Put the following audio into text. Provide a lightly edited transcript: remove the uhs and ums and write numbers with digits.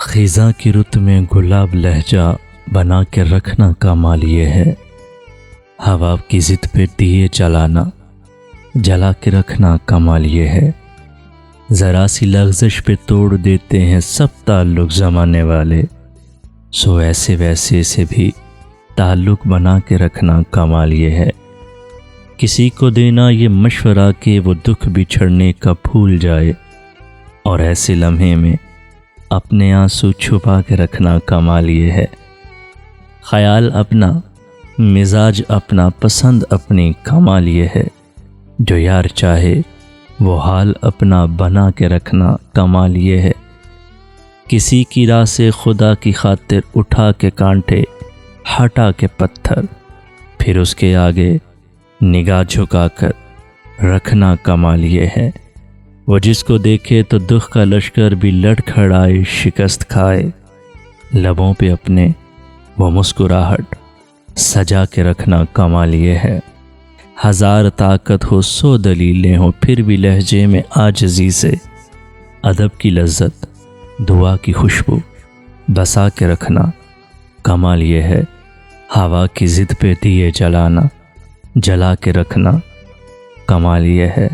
خزاں کی رت میں گلاب لہجہ بنا کے رکھنا کمال یہ ہے، ہوا کی ضد پہ دیے جلانا جلا کے رکھنا کمال یہ ہے، ذرا سی لغزش پہ توڑ دیتے ہیں سب تعلق زمانے والے، سو ایسے ویسے سے بھی تعلق بنا کے رکھنا کمال یہ ہے، کسی کو دینا یہ مشورہ کہ وہ دکھ بچھڑنے کا بھول جائے، اور ایسے لمحے میں اپنے آنسو چھپا کے رکھنا کمال یہ ہے، خیال اپنا، مزاج اپنا، پسند اپنی، کمال یہ ہے، جو یار چاہے وہ حال اپنا بنا کے رکھنا کمال یہ ہے، کسی کی راہ سے خدا کی خاطر اٹھا کے کانٹے ہٹا کے پتھر، پھر اس کے آگے نگاہ جھکا کر رکھنا کمال یہ ہے، وہ جس کو دیکھے تو دکھ کا لشکر بھی لڑ کھڑائے شکست کھائے، لبوں پہ اپنے وہ مسکراہٹ سجا کے رکھنا کمال یہ ہے، ہزار طاقت ہو سو دلیلیں ہوں پھر بھی لہجے میں عاجزی سے ادب کی لذت دعا کی خوشبو بسا کے رکھنا کمال یہ ہے، ہوا کی ضد پہ دیے جلانا جلا کے رکھنا کمال یہ ہے۔